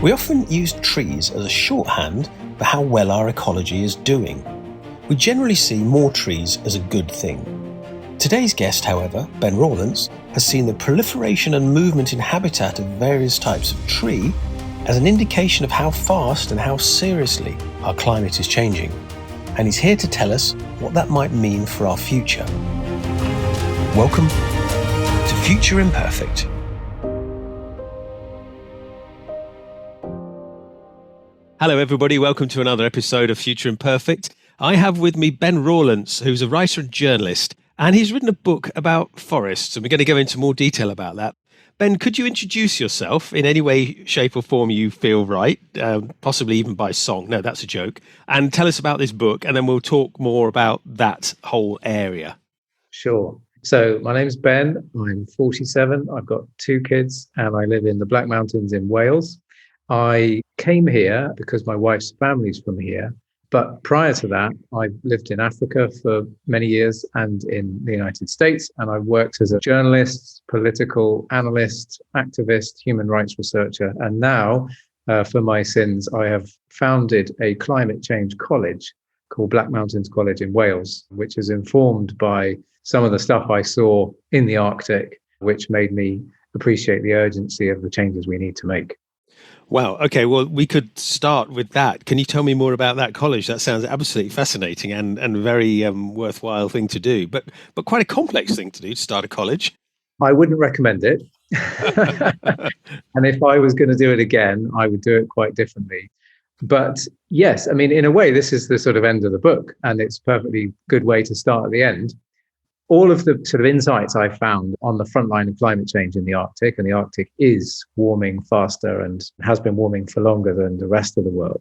We often use trees as a shorthand for how well our ecology is doing. We generally see more trees as a good thing. Today's guest, however, Ben Rawlence, has seen the proliferation and movement in habitat of various types of tree as an indication of how fast and how seriously our climate is changing. And he's here to tell us what that might mean for our future. Welcome to Future Imperfect. Hello everybody, welcome to another episode of Future Imperfect. I have with me Ben Rawlence, who's a writer and journalist, and he's written a book about forests, and we're going to go into more detail about that. Ben, could you introduce yourself in any way, shape or form you feel right, possibly even by song? No, that's a joke. And tell us about this book, and then we'll talk more about that whole area. Sure. So my name's Ben, I'm 47, I've got 2 kids, and I live in the Black Mountains in Wales. I came here because my wife's family's from here. But prior to that, I lived in Africa for many years and in the United States. And I worked as a journalist, political analyst, activist, human rights researcher. And now, for my sins, I have founded a climate change college called Black Mountains College in Wales, which is informed by some of the stuff I saw in the Arctic, which made me appreciate the urgency of the changes we need to make. Wow. Okay. Well, we could start with that. Can you tell me more about that college? That sounds absolutely fascinating and a very worthwhile thing to do, but quite a complex thing to do, to start a college. I wouldn't recommend it. And if I was going to do it again, I would do it quite differently. But yes, I mean, in a way, this is the sort of end of the book, and it's a perfectly good way to start at the end. All of the sort of insights I found on the front line of climate change in the Arctic, and the Arctic is warming faster and has been warming for longer than the rest of the world,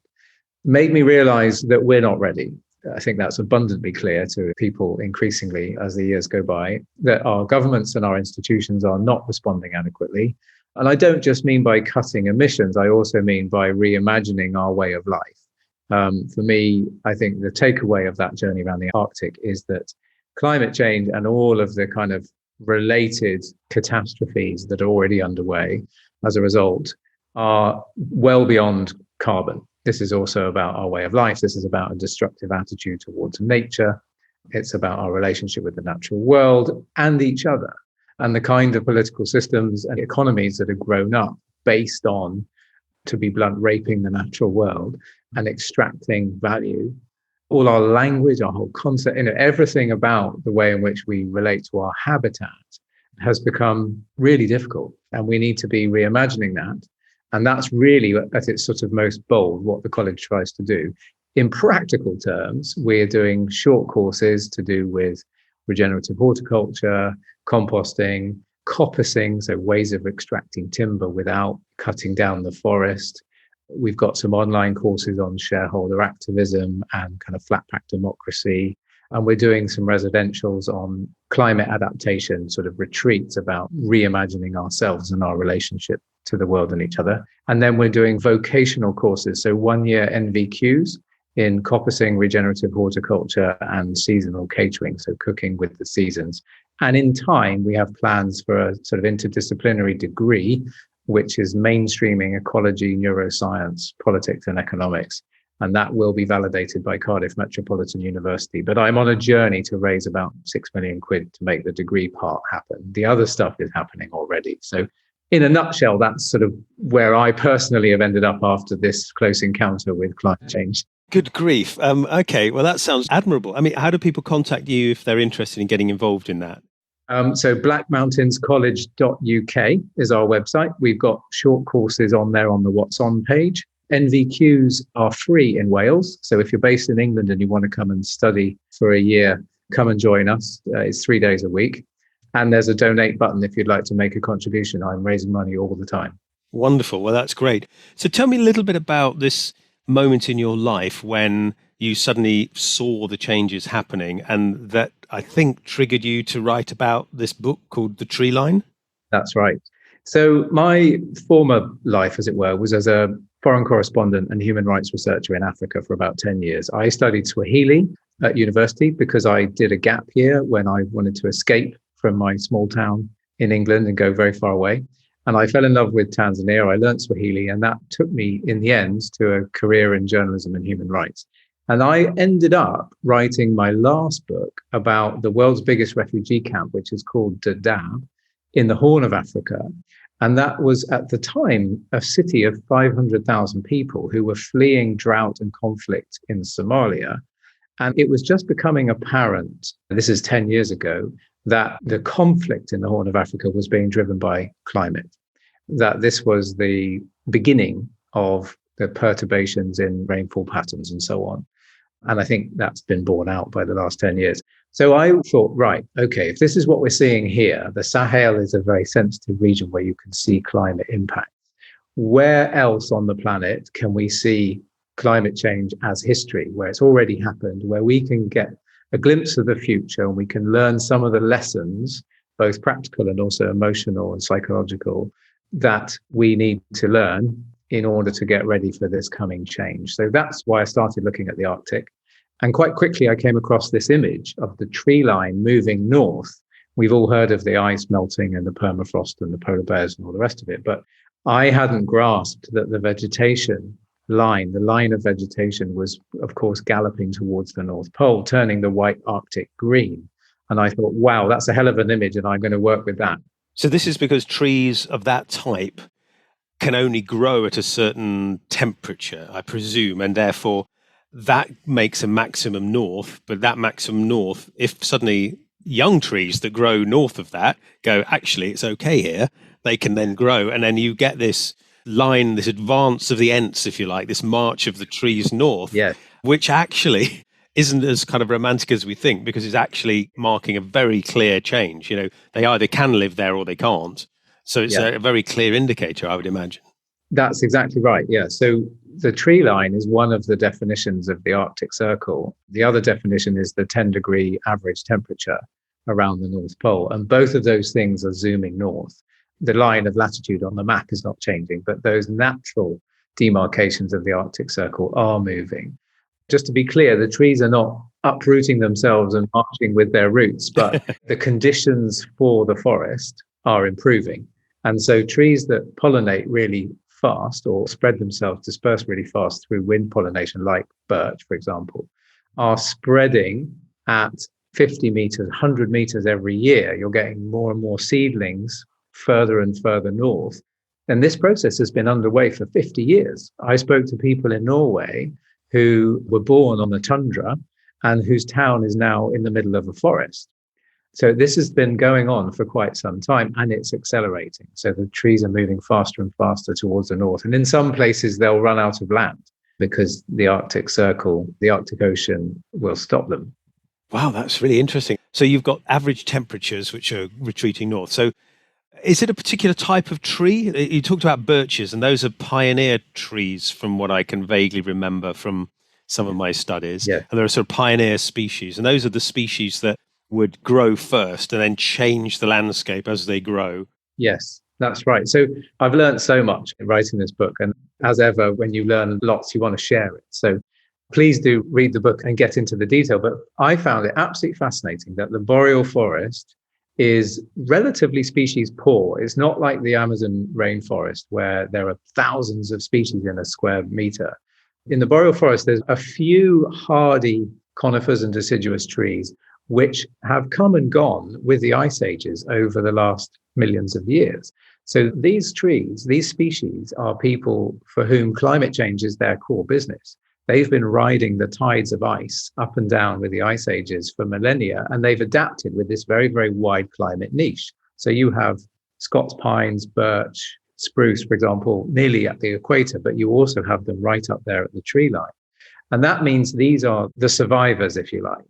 made me realize that we're not ready. I think that's abundantly clear to people increasingly as the years go by, that our governments and our institutions are not responding adequately. And I don't just mean by cutting emissions, I also mean by reimagining our way of life. For me, I think the takeaway of that journey around the Arctic is that climate change and all of the kind of related catastrophes that are already underway as a result are well beyond carbon. This is also about our way of life. This is about a destructive attitude towards nature. It's about our relationship with the natural world and each other, and the kind of political systems and economies that have grown up based on, to be blunt, raping the natural world and extracting value. All our language, our whole concept, everything about the way in which we relate to our habitat has become really difficult. And we need to be reimagining that. And that's really, at its sort of most bold, what the college tries to do. In practical terms, we're doing short courses to do with regenerative horticulture, composting, coppicing, so ways of extracting timber without cutting down the forest. We've got some online courses on shareholder activism and kind of flat pack democracy. And we're doing some residentials on climate adaptation, sort of retreats about reimagining ourselves and our relationship to the world and each other. And then we're doing vocational courses, so 1-year NVQs in coppicing, regenerative horticulture and seasonal catering, so cooking with the seasons. And in time, we have plans for a sort of interdisciplinary degree, which is mainstreaming ecology, neuroscience, politics and economics. And that will be validated by Cardiff Metropolitan University. But I'm on a journey to raise about 6 million quid to make the degree part happen. The other stuff is happening already. So in a nutshell, that's sort of where I personally have ended up after this close encounter with climate change. Good grief. Okay, well, that sounds admirable. I mean, how do people contact you if they're interested in getting involved in that? So blackmountainscollege.uk is our website. We've got short courses on there on the What's On page. NVQs are free in Wales. So if you're based in England and you want to come and study for a year, come and join us. It's 3 days a week. And there's a donate button if you'd like to make a contribution. I'm raising money all the time. Wonderful. Well, that's great. So tell me a little bit about this moment in your life when you suddenly saw the changes happening and that I think triggered you to write about this book called The Treeline. That's right. So my former life, as it were, was as a foreign correspondent and human rights researcher in Africa for about 10 years. I studied Swahili at university because I did a gap year when I wanted to escape from my small town in England and go very far away. And I fell in love with Tanzania. I learned Swahili, and that took me in the end to a career in journalism and human rights. And I ended up writing my last book about the world's biggest refugee camp, which is called Dadaab, in the Horn of Africa. And that was at the time a city of 500,000 people who were fleeing drought and conflict in Somalia. And it was just becoming apparent, this is 10 years ago, that the conflict in the Horn of Africa was being driven by climate, that this was the beginning of the perturbations in rainfall patterns and so on. And I think that's been borne out by the last 10 years. So I thought, right, okay, if this is what we're seeing here, the Sahel is a very sensitive region where you can see climate impacts. Where else on the planet can we see climate change as history, where it's already happened, where we can get a glimpse of the future and we can learn some of the lessons, both practical and also emotional and psychological, that we need to learn in order to get ready for this coming change. So that's why I started looking at the Arctic. And quite quickly, I came across this image of the tree line moving north. We've all heard of the ice melting and the permafrost and the polar bears and all the rest of it. But I hadn't grasped that the vegetation line, the line of vegetation was, of course, galloping towards the North Pole, turning the white Arctic green. And I thought, wow, that's a hell of an image, and I'm going to work with that. So this is because trees of that type can only grow at a certain temperature, I presume, and therefore that makes a maximum north. But that maximum north, if suddenly young trees that grow north of that go, actually, it's okay here, they can then grow. And then you get this line, this advance of the Ents, if you like, this march of the trees north, which actually isn't as kind of romantic as we think, because it's actually marking a very clear change. You know, they either can live there or they can't. So it's a very clear indicator, I would imagine. That's exactly right. Yeah. So the tree line is one of the definitions of the Arctic Circle. The other definition is the 10-degree average temperature around the North Pole. And both of those things are zooming north. The line of latitude on the map is not changing, but those natural demarcations of the Arctic Circle are moving. Just to be clear, the trees are not uprooting themselves and marching with their roots, but the conditions for the forest are improving. And so trees that pollinate really fast or spread themselves, disperse really fast through wind pollination, like birch, for example, are spreading at 50 meters, 100 meters every year. You're getting more and more seedlings further and further north. And this process has been underway for 50 years. I spoke to people in Norway who were born on the tundra and whose town is now in the middle of a forest. So this has been going on for quite some time, and it's accelerating. So the trees are moving faster and faster towards the north. And in some places, they'll run out of land because the Arctic Circle, the Arctic Ocean, will stop them. Wow, that's really interesting. So you've got average temperatures which are retreating north. So is it a particular type of tree? You talked about birches, and those are pioneer trees from what I can vaguely remember from some of my studies. Yeah. And there are sort of pioneer species, and those are the species that would grow first and then change the landscape as they grow. Yes, that's right. So I've learned so much in writing this book. And as ever, when you learn lots, you want to share it. So please do read the book and get into the detail. But I found it absolutely fascinating that the boreal forest is relatively species poor. It's not like the Amazon rainforest where there are thousands of species in a square meter. In the boreal forest, there's a few hardy conifers and deciduous trees which have come and gone with the ice ages over the last millions of years. So these trees, these species, are people for whom climate change is their core business. They've been riding the tides of ice up and down with the ice ages for millennia, and they've adapted with this very, very wide climate niche. So you have Scots pines, birch, spruce, for example, nearly at the equator, but you also have them right up there at the tree line. And that means these are the survivors, if you like.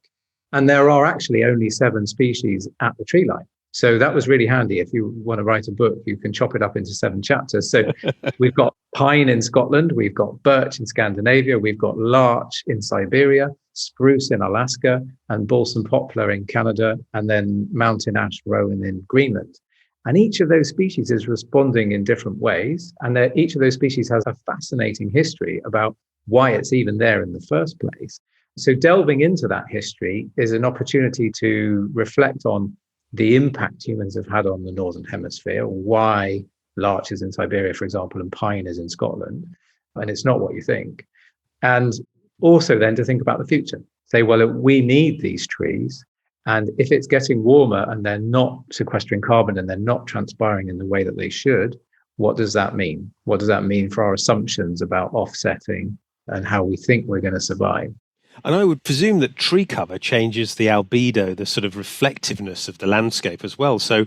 And there are actually only 7 species at the tree line. So that was really handy. If you want to write a book, you can chop it up into 7 chapters. So we've got pine in Scotland, we've got birch in Scandinavia, we've got larch in Siberia, spruce in Alaska, and balsam poplar in Canada, and then mountain ash rowan in Greenland. And each of those species is responding in different ways. And each of those species has a fascinating history about why it's even there in the first place. So delving into that history is an opportunity to reflect on the impact humans have had on the Northern Hemisphere, why larches in Siberia, for example, and pine is in Scotland. And it's not what you think. And also then to think about the future. Say, well, we need these trees. And if it's getting warmer and they're not sequestering carbon and they're not transpiring in the way that they should, what does that mean? What does that mean for our assumptions about offsetting and how we think we're going to survive? And I would presume that tree cover changes the albedo, the sort of reflectiveness of the landscape as well. So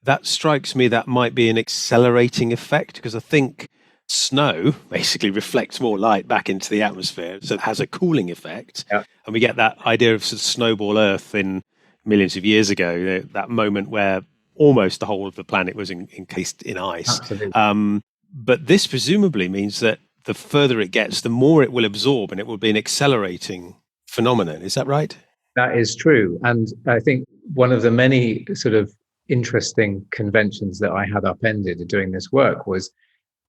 that strikes me that might be an accelerating effect, because I think snow basically reflects more light back into the atmosphere. So it has a cooling effect. Yeah. And we get that idea of sort of snowball Earth in millions of years ago, that moment where almost the whole of the planet was encased in ice. Absolutely. But this presumably means that the further it gets, the more it will absorb, and it will be an accelerating phenomenon. Is that right? That is true. And I think one of the many sort of interesting conventions that I had upended doing this work was,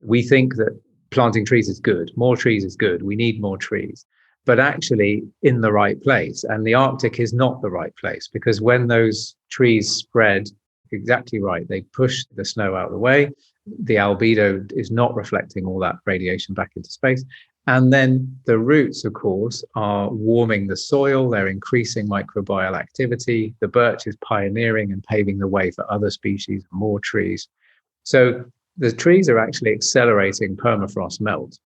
we think that planting trees is good. More trees is good. We need more trees, but actually in the right place. And the Arctic is not the right place, because when those trees spread exactly right, they push the snow out of the way. The albedo is not reflecting all that radiation back into space. And then the roots, of course, are warming the soil. They're increasing microbial activity. The birch is pioneering and paving the way for other species, more trees. So the trees are actually accelerating permafrost melt.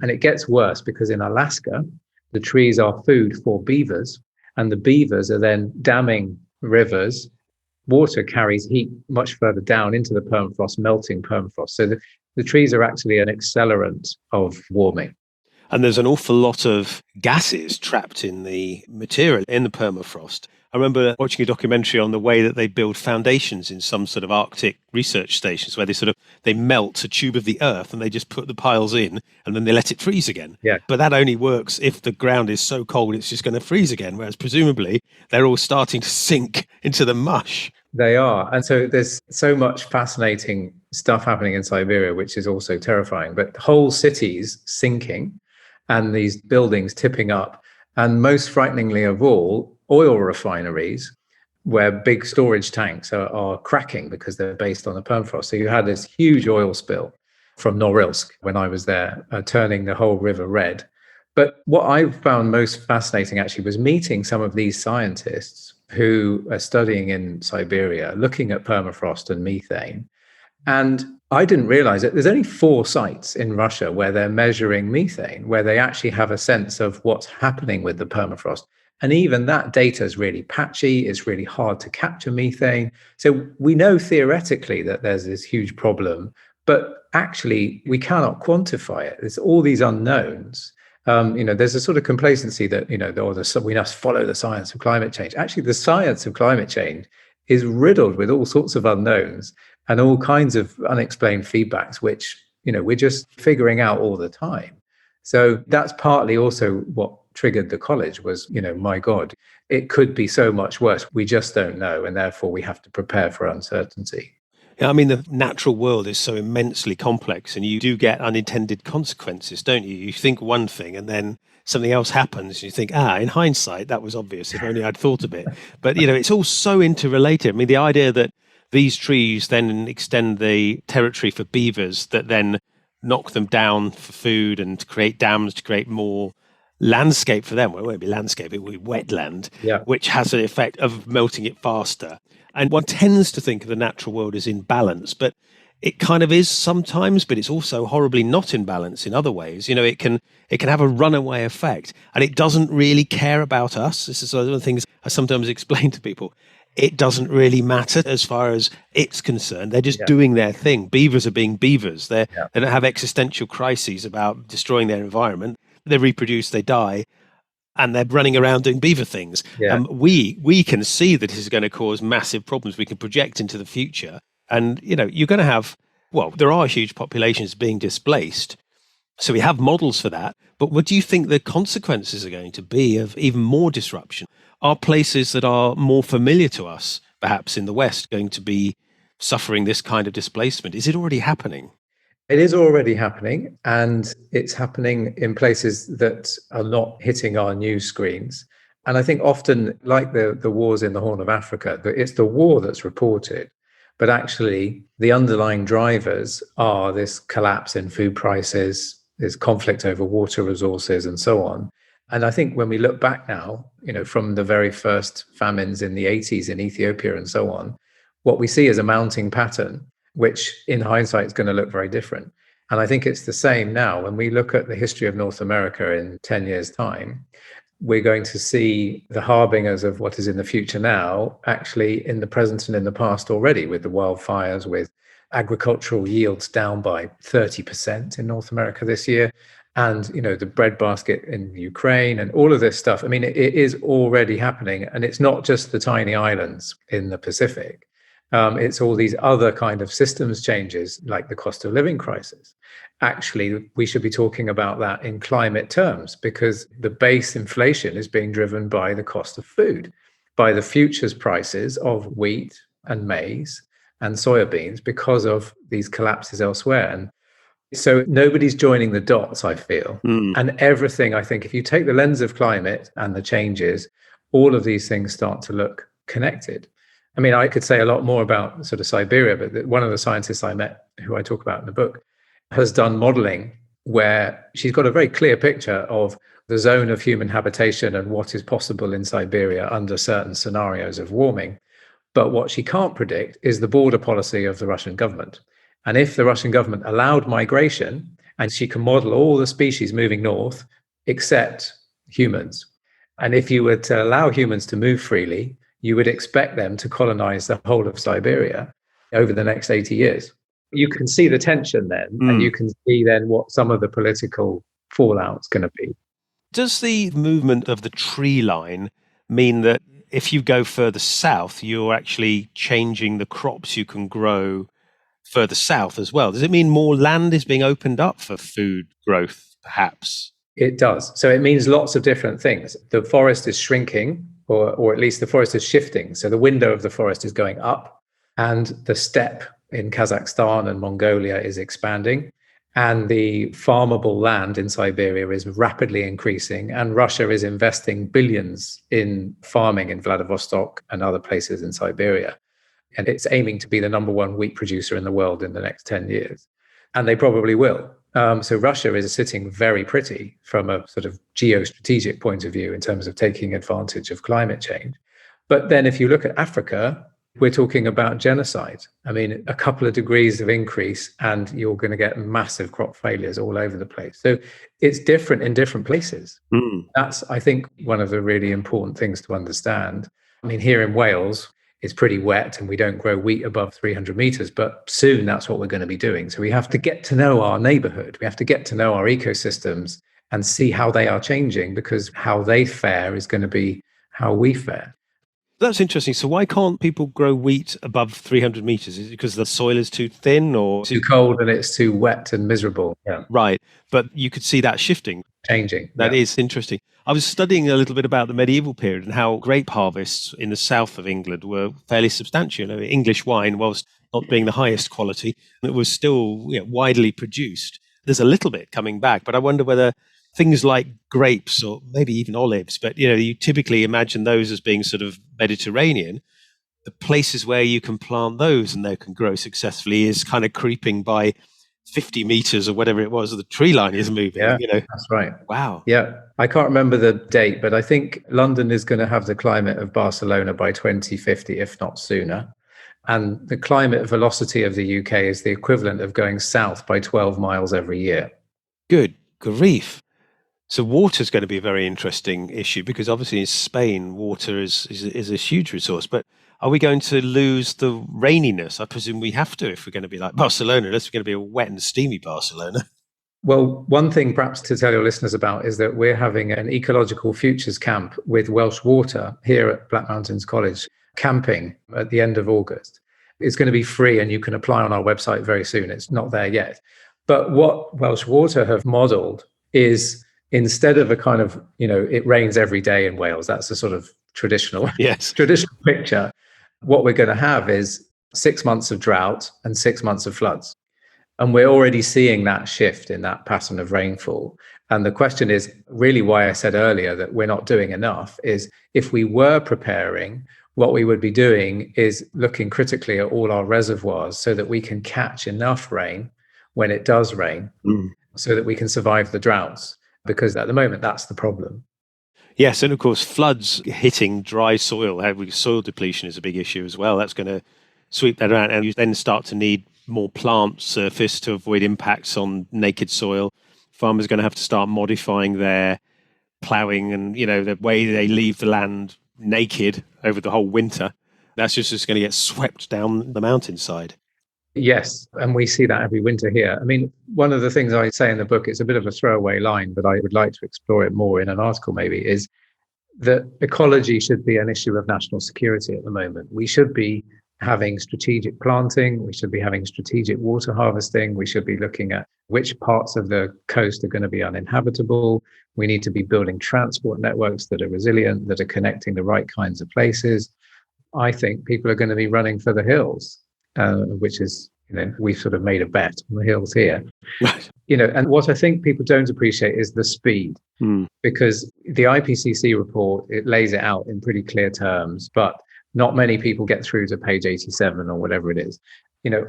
And it gets worse because in Alaska, the trees are food for beavers, and the beavers are then damming rivers. Water carries heat much further down into the permafrost, melting permafrost. So the trees are actually an accelerant of warming. And there's an awful lot of gases trapped in the material, in the permafrost. I remember watching a documentary on the way that they build foundations in some sort of Arctic research stations, where they melt a tube of the earth and they just put the piles in and then they let it freeze again. Yeah. But that only works if the ground is so cold it's just going to freeze again, whereas presumably they're all starting to sink into the mush. They are. And so there's so much fascinating stuff happening in Siberia, which is also terrifying. But whole cities sinking and these buildings tipping up. And most frighteningly of all, oil refineries where big storage tanks are cracking because they're based on the permafrost. So you had this huge oil spill from Norilsk when I was there, turning the whole river red. But what I found most fascinating actually was meeting some of these scientists who are studying in Siberia, looking at permafrost and methane. And I didn't realize that there's only 4 sites in Russia where they're measuring methane, where they actually have a sense of what's happening with the permafrost. And even that data is really patchy. It's really hard to capture methane. So we know theoretically that there's this huge problem, but actually we cannot quantify it. There's all these unknowns. There's a sort of complacency that, we must follow the science of climate change. Actually, the science of climate change is riddled with all sorts of unknowns and all kinds of unexplained feedbacks, which, we're just figuring out all the time. So that's partly also what triggered the college was, my God, it could be so much worse. We just don't know. And therefore we have to prepare for uncertainty. Yeah, I mean, the natural world is so immensely complex, and you do get unintended consequences, don't you? You think one thing and then something else happens. You think, in hindsight, that was obvious. If only I'd thought of it. But, it's all so interrelated. I mean, the idea that these trees then extend the territory for beavers that then knock them down for food and create dams to create more landscape for them. Well, it won't be landscape, it will be wetland, which has an effect of melting it faster. And one tends to think of the natural world as in balance, but it kind of is sometimes, but it's also horribly not in balance in other ways. It can have a runaway effect, and it doesn't really care about us. This is one of the things I sometimes explain to people. It doesn't really matter as far as it's concerned. They're just doing their thing. Beavers are being beavers. They don't have existential crises about destroying their environment. They reproduce, they die, and they're running around doing beaver things. We can see that this is going to cause massive problems. We can project into the future. And, you're going to have, there are huge populations being displaced. So we have models for that. But what do you think the consequences are going to be of even more disruption? Are places that are more familiar to us, perhaps in the West, going to be suffering this kind of displacement? Is it already happening? It is already happening, and it's happening in places that are not hitting our news screens. And I think often, like the wars in the Horn of Africa, it's the war that's reported. But actually, the underlying drivers are this collapse in food prices, this conflict over water resources, and so on. And I think when we look back now, from the very first famines in the 80s in Ethiopia and so on, what we see is a mounting pattern, which in hindsight is going to look very different. And I think it's the same now. When we look at the history of North America in 10 years' time, we're going to see the harbingers of what is in the future now, actually in the present and in the past already, with the wildfires, with agricultural yields down by 30% in North America this year, and the breadbasket in Ukraine and all of this stuff. I mean, it is already happening, and it's not just the tiny islands in the Pacific. It's all these other kind of systems changes, like the cost of living crisis. Actually, we should be talking about that in climate terms, because the base inflation is being driven by the cost of food, by the futures prices of wheat and maize and soybeans because of these collapses elsewhere. And so nobody's joining the dots, I feel. And everything, I think, if you take the lens of climate and the changes, all of these things start to look connected. I mean, I could say a lot more about sort of Siberia, but one of the scientists I met, who I talk about in the book, has done modeling where she's got a very clear picture of the zone of human habitation and what is possible in Siberia under certain scenarios of warming. But what she can't predict is the border policy of the Russian government. And if the Russian government allowed migration, and she can model all the species moving north except humans, and if you were to allow humans to move freely, you would expect them to colonize the whole of Siberia over the next 80 years. You can see the tension then, and you can see then what some of the political fallout's going to be. Does the movement of the tree line mean that if you go further south, you're actually changing the crops you can grow further south as well? Does it mean more land is being opened up for food growth, perhaps? It does. So it means lots of different things. The forest is shrinking, or at least the forest is shifting. So the window of the forest is going up, and the steppe in Kazakhstan and Mongolia is expanding, and the farmable land in Siberia is rapidly increasing, and Russia is investing billions in farming in Vladivostok and other places in Siberia. And it's aiming to be the number one wheat producer in the world in the next 10 years. And they probably will. So Russia is sitting very pretty from a sort of geostrategic point of view in terms of taking advantage of climate change. But then if you look at Africa, we're talking about genocide. I mean, a couple of degrees of increase and you're going to get massive crop failures all over the place. So it's different in different places. That's, I think, one of the really important things to understand. I mean, here in Wales, it's pretty wet and we don't grow wheat above 300 meters, but soon that's what we're going to be doing. So we have to get to know our neighborhood. We have to get to know our ecosystems and see how they are changing, because how they fare is going to be how we fare. That's interesting. So why can't people grow wheat above 300 meters? Is it because the soil is too thin or too cold and it's too wet and miserable? Yeah. Right. But you could see that shifting. Changing. That is interesting. I was studying a little bit about the medieval period and how grape harvests in the south of England were fairly substantial. English wine, whilst not being the highest quality, it was still widely produced. There's a little bit coming back, but I wonder whether things like grapes or maybe even olives, but you typically imagine those as being sort of Mediterranean. The places where you can plant those and they can grow successfully is kind of creeping by 50 meters or whatever it was. The tree line is moving. Yeah, that's right. Wow. Yeah. I can't remember the date, but I think London is going to have the climate of Barcelona by 2050, if not sooner. And the climate velocity of the UK is the equivalent of going south by 12 miles every year. Good grief. So water is going to be a very interesting issue, because obviously in Spain, water is a huge resource. But are we going to lose the raininess? I presume we have to if we're going to be like Barcelona, unless we're going to be a wet and steamy Barcelona. Well, one thing perhaps to tell your listeners about is that we're having an ecological futures camp with Welsh Water here at Black Mountains College, camping at the end of August. It's going to be free and you can apply on our website very soon. It's not there yet. But what Welsh Water have modelled is, instead of a kind of, it rains every day in Wales, that's a sort of traditional picture. What we're going to have is 6 months of drought and 6 months of floods. And we're already seeing that shift in that pattern of rainfall. And the question is really why I said earlier that we're not doing enough is, if we were preparing, what we would be doing is looking critically at all our reservoirs so that we can catch enough rain when it does rain, so that we can survive the droughts. Because at the moment, that's the problem. Yes, and of course, floods hitting dry soil, soil depletion is a big issue as well. That's going to sweep that around, and you then start to need more plant surface to avoid impacts on naked soil. Farmers are going to have to start modifying their ploughing and, the way they leave the land naked over the whole winter. That's just going to get swept down the mountainside. Yes, and we see that every winter here. I mean, one of the things I say in the book, it's a bit of a throwaway line, but I would like to explore it more in an article maybe, is that ecology should be an issue of national security at the moment. We should be having strategic planting, we should be having strategic water harvesting, we should be looking at which parts of the coast are going to be uninhabitable. We need to be building transport networks that are resilient, that are connecting the right kinds of places. I think people are going to be running for the hills. Which is, we've sort of made a bet on the hills here. Right. And what I think people don't appreciate is the speed, because the IPCC report, it lays it out in pretty clear terms, but not many people get through to page 87 or whatever it is.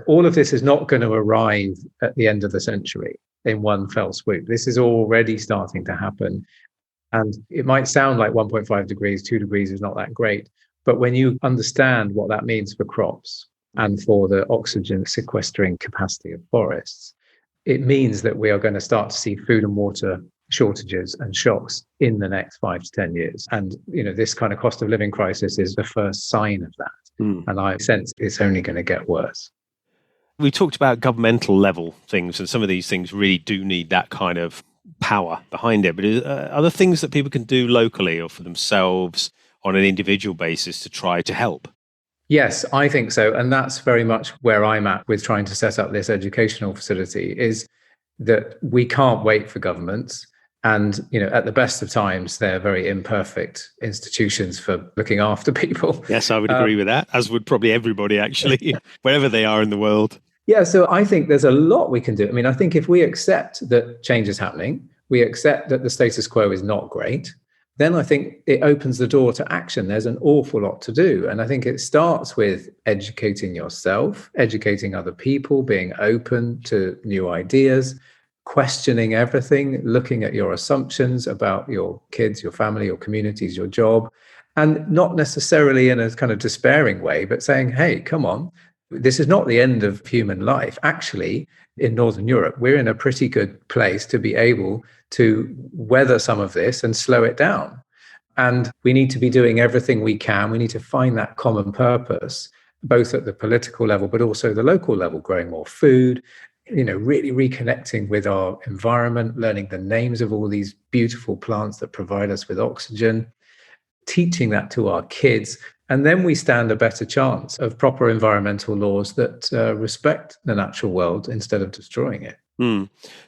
All of this is not going to arrive at the end of the century in one fell swoop. This is already starting to happen. And it might sound like 1.5 degrees, 2 degrees is not that great. But when you understand what that means for crops, and for the oxygen sequestering capacity of forests, it means that we are going to start to see food and water shortages and shocks in the next 5 to 10 years. And, this kind of cost of living crisis is the first sign of that. And I sense it's only going to get worse. We talked about governmental level things, and some of these things really do need that kind of power behind it. But are there things that people can do locally or for themselves on an individual basis to try to help? Yes, I think so. And that's very much where I'm at with trying to set up this educational facility, is that we can't wait for governments. And, at the best of times, they're very imperfect institutions for looking after people. Yes, I would agree with that, as would probably everybody, actually, wherever they are in the world. Yeah, so I think there's a lot we can do. I mean, I think if we accept that change is happening, we accept that the status quo is not great, then I think it opens the door to action. There's an awful lot to do. And I think it starts with educating yourself, educating other people, being open to new ideas, questioning everything, looking at your assumptions about your kids, your family, your communities, your job, and not necessarily in a kind of despairing way, but saying, hey, come on, this is not the end of human life. Actually, in Northern Europe, we're in a pretty good place to be able to weather some of this and slow it down. And we need to be doing everything we can. We need to find that common purpose, both at the political level, but also the local level, growing more food, really reconnecting with our environment, learning the names of all these beautiful plants that provide us with oxygen, teaching that to our kids. And then we stand a better chance of proper environmental laws that respect the natural world instead of destroying it.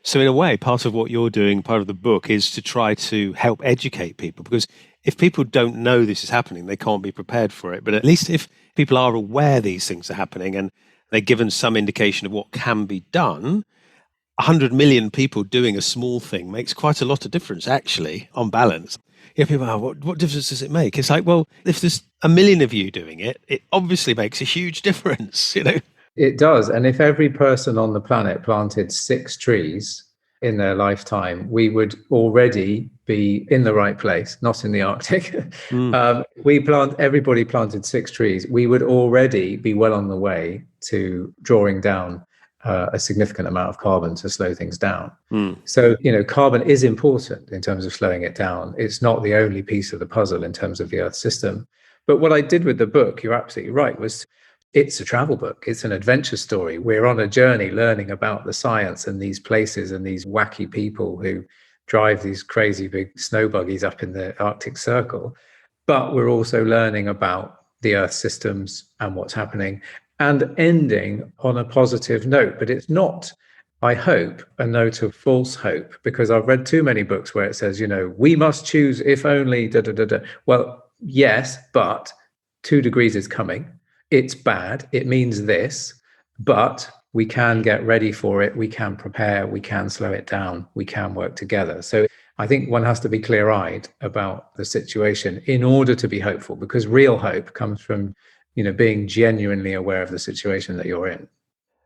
So in a way, part of what you're doing, part of the book, is to try to help educate people, because if people don't know this is happening, they can't be prepared for it. But at least if people are aware these things are happening and they're given some indication of what can be done, 100 million people doing a small thing makes quite a lot of difference, actually, on balance. People are, what difference does it make? It's like, well, if there's a million of you doing it, it obviously makes a huge difference, It does. And if every person on the planet planted 6 trees in their lifetime, we would already be in the right place, not in the Arctic. Everybody planted 6 trees, we would already be well on the way to drawing down a significant amount of carbon to slow things down. So, carbon is important in terms of slowing it down. It's not the only piece of the puzzle in terms of the Earth system. But what I did with the book, you're absolutely right, was it's a travel book. It's an adventure story. We're on a journey learning about the science and these places and these wacky people who drive these crazy big snow buggies up in the Arctic Circle. But we're also learning about the Earth systems and what's happening, and ending on a positive note. But it's not, I hope, a note of false hope, because I've read too many books where it says, we must choose if only da da da da. Well, yes, but 2 degrees is coming. It's bad. It means this, but we can get ready for it. We can prepare. We can slow it down. We can work together. So I think one has to be clear-eyed about the situation in order to be hopeful, because real hope comes from, being genuinely aware of the situation that you're in.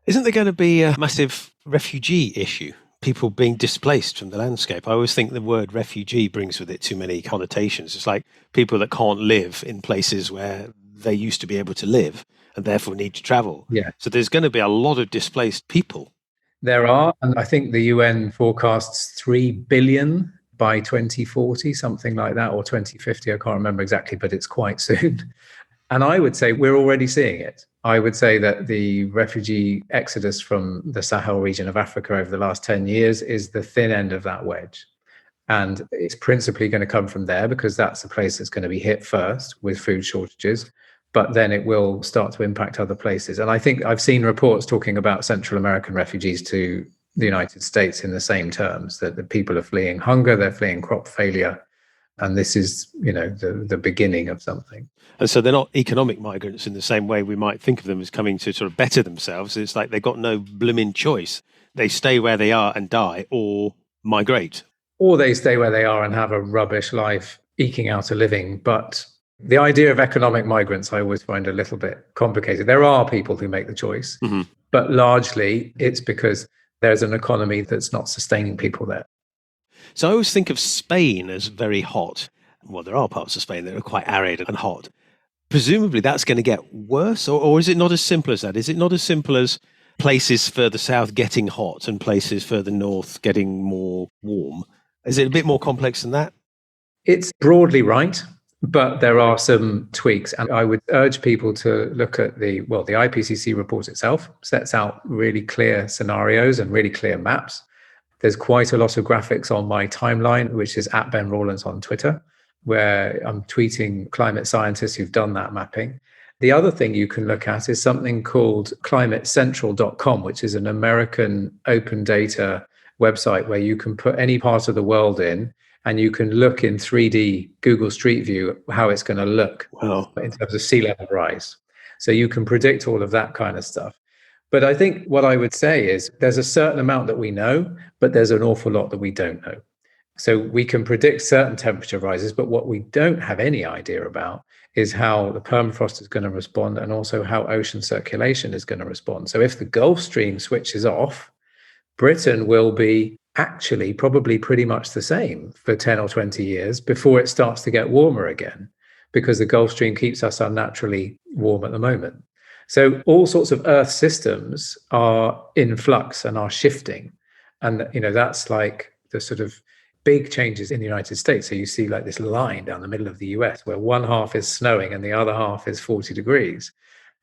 Isn't there going to be a massive refugee issue? People being displaced from the landscape. I always think the word refugee brings with it too many connotations. It's like people that can't live in places where they used to be able to live and therefore need to travel. Yeah. So there's going to be a lot of displaced people. There are, and I think the UN forecasts 3 billion by 2040, something like that, or 2050. I can't remember exactly, but it's quite soon. And I would say we're already seeing it. I would say that the refugee exodus from the Sahel region of Africa over the last 10 years is the thin end of that wedge. And it's principally going to come from there because that's the place that's going to be hit first with food shortages. But then it will start to impact other places. And I think I've seen reports talking about Central American refugees to the United States in the same terms, that the people are fleeing hunger, they're fleeing crop failure. And this is, the beginning of something. And so they're not economic migrants in the same way we might think of them as coming to sort of better themselves. It's like they've got no blooming choice. They stay where they are and die or migrate. Or they stay where they are and have a rubbish life eking out a living. But the idea of economic migrants, I always find a little bit complicated. There are people who make the choice, but largely it's because there's an economy that's not sustaining people there. So I always think of Spain as very hot. Well, there are parts of Spain that are quite arid and hot. Presumably that's going to get worse, or is it not as simple as that? Is it not as simple as places further south getting hot and places further north getting more warm? Is it a bit more complex than that? It's broadly right, but there are some tweaks. And I would urge people to look at the IPCC report itself sets out really clear scenarios and really clear maps. There's quite a lot of graphics on my timeline, which is at Ben Rawlence on Twitter, where I'm tweeting climate scientists who've done that mapping. The other thing you can look at is something called climatecentral.com, which is an American open data website where you can put any part of the world in and you can look in 3D Google Street View how it's going to look in terms of sea level rise. So you can predict all of that kind of stuff. But I think what I would say is there's a certain amount that we know, but there's an awful lot that we don't know. So we can predict certain temperature rises, but what we don't have any idea about is how the permafrost is going to respond and also how ocean circulation is going to respond. So if the Gulf Stream switches off, Britain will be actually probably pretty much the same for 10 or 20 years before it starts to get warmer again, because the Gulf Stream keeps us unnaturally warm at the moment. So all sorts of Earth systems are in flux and are shifting. And, that's like the sort of big changes in the United States. So you see like this line down the middle of the US where one half is snowing and the other half is 40 degrees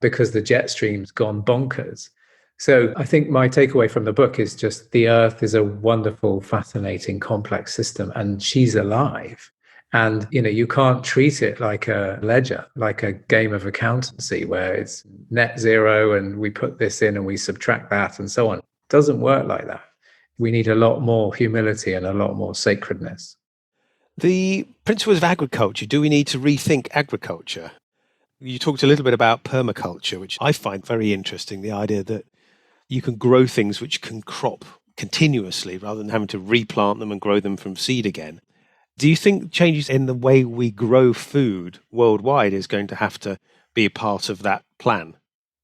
because the jet stream's gone bonkers. So I think my takeaway from the book is just the Earth is a wonderful, fascinating, complex system, and she's alive. And, you can't treat it like a ledger, like a game of accountancy where it's net zero and we put this in and we subtract that and so on. It doesn't work like that. We need a lot more humility and a lot more sacredness. The principles of agriculture, do we need to rethink agriculture? You talked a little bit about permaculture, which I find very interesting, the idea that you can grow things which can crop continuously rather than having to replant them and grow them from seed again. Do you think changes in the way we grow food worldwide is going to have to be a part of that plan?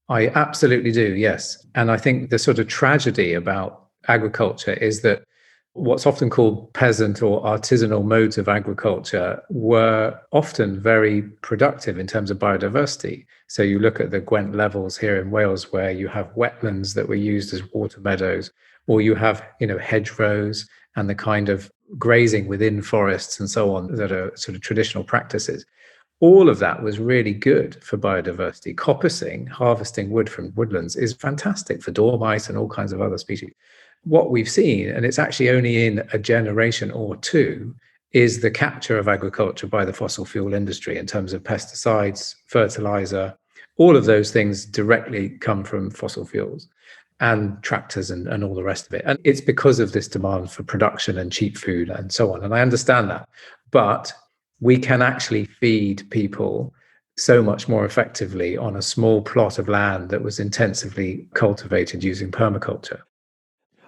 I absolutely do, yes. And I think the sort of tragedy about agriculture is that what's often called peasant or artisanal modes of agriculture were often very productive in terms of biodiversity. So you look at the Gwent levels here in Wales, where you have wetlands that were used as water meadows, or you have, hedgerows and the kind of grazing within forests and so on that are sort of traditional practices. All of that was really good for biodiversity. Coppicing, harvesting wood from woodlands, is fantastic for dormice and all kinds of other species. What we've seen, and it's actually only in a generation or two, is the capture of agriculture by the fossil fuel industry in terms of pesticides, fertilizer. All of those things directly come from fossil fuels and tractors and all the rest of it. And it's because of this demand for production and cheap food and so on. And I understand that. But we can actually feed people so much more effectively on a small plot of land that was intensively cultivated using permaculture.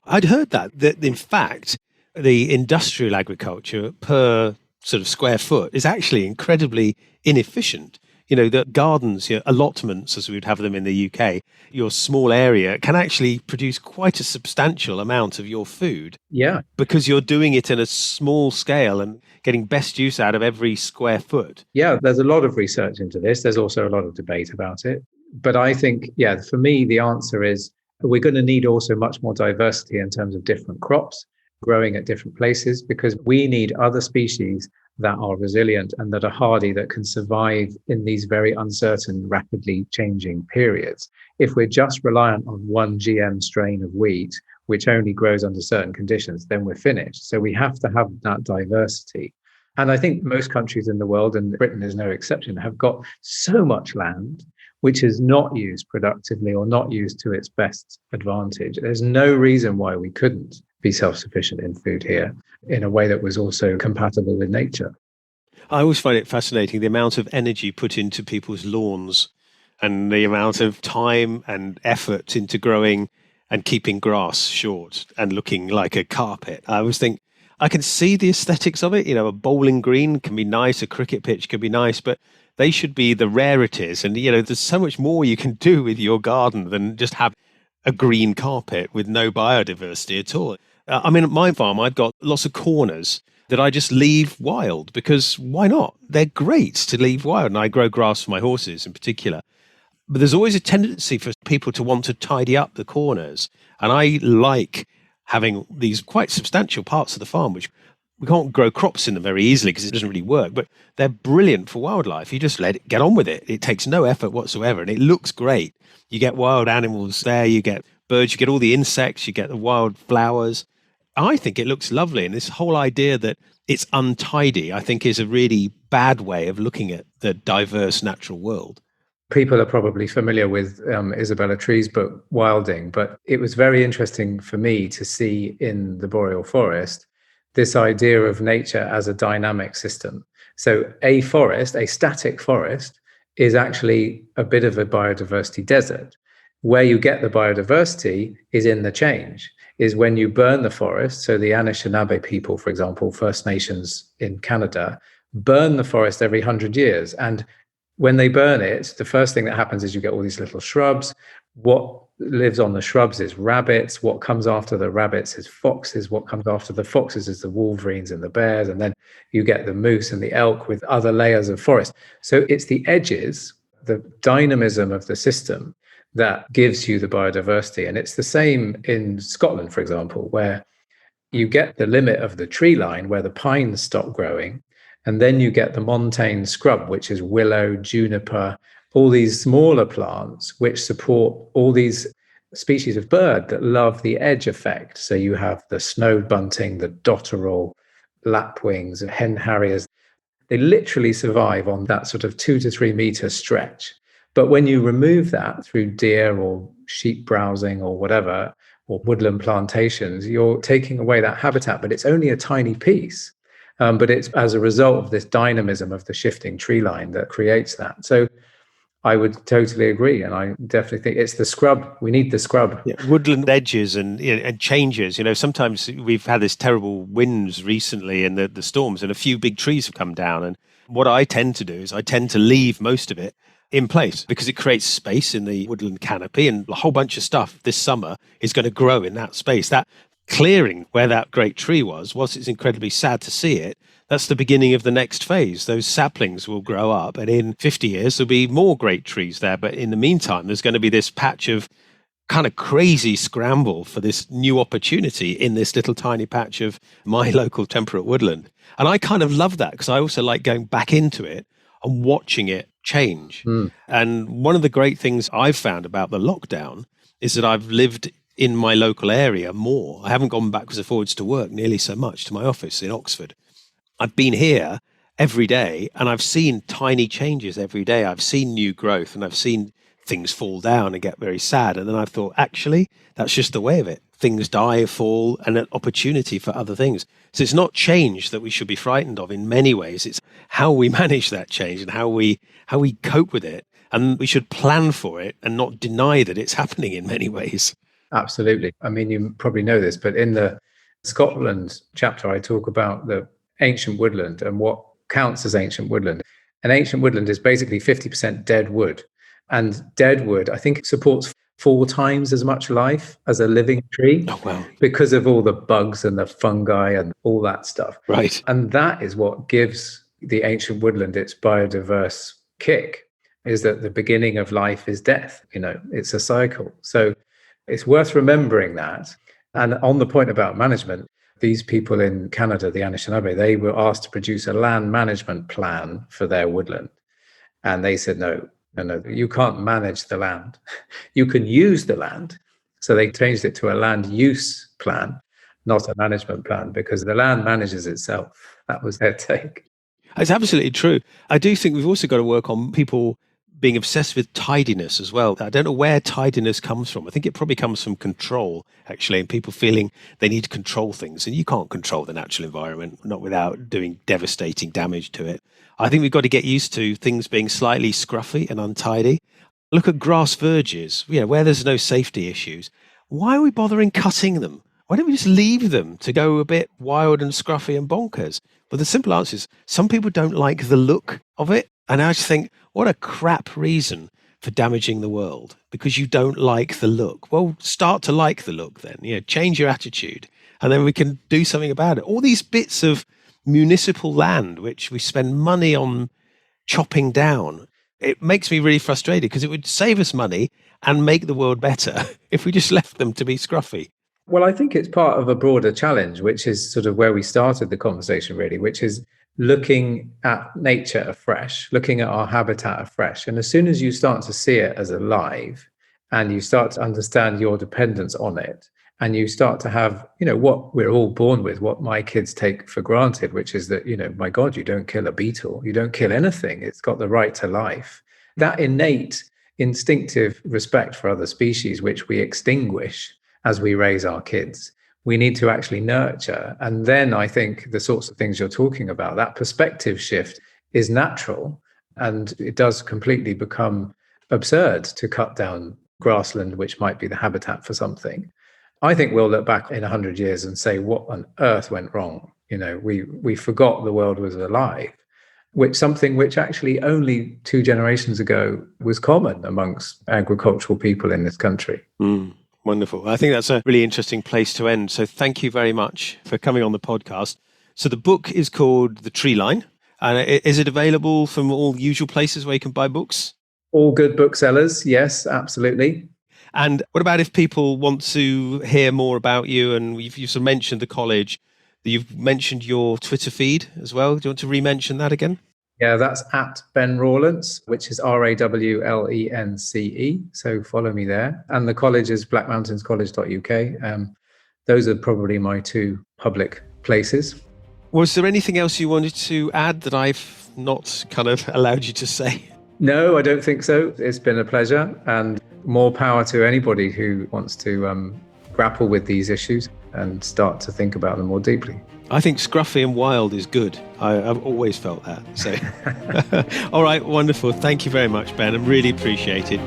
I'd heard that in fact, the industrial agriculture per sort of square foot is actually incredibly inefficient. The gardens, allotments, as we would have them in the UK, your small area can actually produce quite a substantial amount of your food. Yeah. Because you're doing it in a small scale and getting best use out of every square foot. Yeah, there's a lot of research into this. There's also a lot of debate about it. But I think, for me, the answer is we're going to need also much more diversity in terms of different crops growing at different places, because we need other species that are resilient and that are hardy, that can survive in these very uncertain, rapidly changing periods. If we're just reliant on one GM strain of wheat, which only grows under certain conditions, then we're finished. So we have to have that diversity. And I think most countries in the world, and Britain is no exception, have got so much land which is not used productively or not used to its best advantage. There's no reason why we couldn't be self-sufficient in food here in a way that was also compatible with nature. I always find it fascinating, the amount of energy put into people's lawns and the amount of time and effort into growing and keeping grass short and looking like a carpet. I always think I can see the aesthetics of it. A bowling green can be nice, a cricket pitch can be nice, but they should be the rarities. And, there's so much more you can do with your garden than just have a green carpet with no biodiversity at all. At my farm, I've got lots of corners that I just leave wild, because why not? They're great to leave wild. And I grow grass for my horses in particular. But there's always a tendency for people to want to tidy up the corners. And I like having these quite substantial parts of the farm, which we can't grow crops in them very easily because it doesn't really work, but they're brilliant for wildlife. You just let it get on with it. It takes no effort whatsoever and it looks great. You get wild animals there, you get birds, you get all the insects, you get the wild flowers. I think it looks lovely. And this whole idea that it's untidy, I think, is a really bad way of looking at the diverse natural world. People are probably familiar with Isabella Tree's book, Wilding, but it was very interesting for me to see in the boreal forest this idea of nature as a dynamic system. So a forest, a static forest, is actually a bit of a biodiversity desert. Where you get the biodiversity is in the change, is when you burn the forest. So the Anishinaabe people, for example, First Nations in Canada, burn the forest every 100 years. And when they burn it, the first thing that happens is you get all these little shrubs. What lives on the shrubs is rabbits. What comes after the rabbits is foxes. What comes after the foxes is the wolverines and the bears. And then you get the moose and the elk with other layers of forest. So it's the edges, the dynamism of the system that gives you the biodiversity. And it's the same in Scotland, for example, where you get the limit of the tree line where the pines stop growing. And then you get the montane scrub, which is willow, juniper, all these smaller plants which support all these species of bird that love the edge effect. So you have the snow bunting, the dotterel, lapwings, and hen harriers. They literally survive on that sort of 2 to 3 meter stretch. But when you remove that through deer or sheep browsing or whatever, or woodland plantations, you're taking away that habitat, but it's only a tiny piece. But it's as a result of this dynamism of the shifting tree line that creates that. So I would totally agree. And I definitely think it's the scrub. We need the scrub. Yeah, woodland edges and changes. Sometimes we've had this terrible winds recently and the storms, and a few big trees have come down. And what I tend to do is I tend to leave most of it in place because it creates space in the woodland canopy, and a whole bunch of stuff this summer is going to grow in that space. That clearing where that great tree was, whilst it's incredibly sad to see it, that's the beginning of the next phase. Those saplings will grow up, and in 50 years, there'll be more great trees there. But in the meantime, there's going to be this patch of kind of crazy scramble for this new opportunity in this little tiny patch of my local temperate woodland. And I kind of love that because I also like going back into it and watching it change. And one of the great things I've found about the lockdown is that I've lived in my local area more. I haven't gone backwards and forwards to work nearly so much, to my office in Oxford. I've been here every day and I've seen tiny changes every day. I've seen new growth and I've seen things fall down and get very sad. And then I've thought, actually, that's just the way of it. Things die, fall, and an opportunity for other things. So it's not change that we should be frightened of in many ways. It's how we manage that change and how we cope with it. And we should plan for it and not deny that it's happening in many ways. Absolutely. I mean, you probably know this, but in the Scotland chapter, I talk about the ancient woodland and what counts as ancient woodland. And ancient woodland is basically 50% dead wood. And dead wood, I think, supports 4 times as much life as a living tree. Oh, wow. Because of all the bugs and the fungi and all that stuff. Right. And that is what gives the ancient woodland its biodiverse kick, is that the beginning of life is death. It's a cycle. So it's worth remembering that. And on the point about management, these people in Canada, the Anishinaabe, they were asked to produce a land management plan for their woodland. And they said, no, you can't manage the land. You can use the land. So they changed it to a land use plan, not a management plan, because the land manages itself. That was their take. It's absolutely true. I do think we've also got to work on people being obsessed with tidiness as well. I don't know where tidiness comes from. I think it probably comes from control, actually, and people feeling they need to control things. And you can't control the natural environment, not without doing devastating damage to it. I think we've got to get used to things being slightly scruffy and untidy. Look at grass verges, where there's no safety issues. Why are we bothering cutting them? Why don't we just leave them to go a bit wild and scruffy and bonkers? But the simple answer is some people don't like the look of it. And I just think, what a crap reason for damaging the world, because you don't like the look. Well, start to like the look then, change your attitude, and then we can do something about it. All these bits of municipal land, which we spend money on chopping down, it makes me really frustrated because it would save us money and make the world better if we just left them to be scruffy. Well, I think it's part of a broader challenge, which is sort of where we started the conversation, really, which is looking at nature afresh, looking at our habitat afresh. And as soon as you start to see it as alive and you start to understand your dependence on it, and you start to have, what we're all born with, what my kids take for granted, which is that, my God, you don't kill a beetle, you don't kill anything. It's got the right to life. That innate, instinctive respect for other species, which we extinguish as we raise our kids, we need to actually nurture. And then I think the sorts of things you're talking about, that perspective shift is natural. And it does completely become absurd to cut down grassland, which might be the habitat for something. I think we'll look back in 100 years and say, what on earth went wrong? We forgot the world was alive, which actually only 2 generations ago was common amongst agricultural people in this country. Wonderful. I think that's a really interesting place to end. So thank you very much for coming on the podcast. So the book is called The Treeline. And is it available from all usual places where you can buy books? All good booksellers. Yes, absolutely. And what about if people want to hear more about you? And you've sort of mentioned the college. You've mentioned your Twitter feed as well. Do you want to re-mention that again? Yeah, that's at Ben Rawlence, which is RAWLENCE. So follow me there. And the college is blackmountainscollege.uk. Those are probably my 2 public places. Was there anything else you wanted to add that I've not kind of allowed you to say? No, I don't think so. It's been a pleasure, and more power to anybody who wants to grapple with these issues and start to think about them more deeply. I think scruffy and wild is good. I've always felt that. So, all right, wonderful. Thank you very much, Ben. I really appreciate it.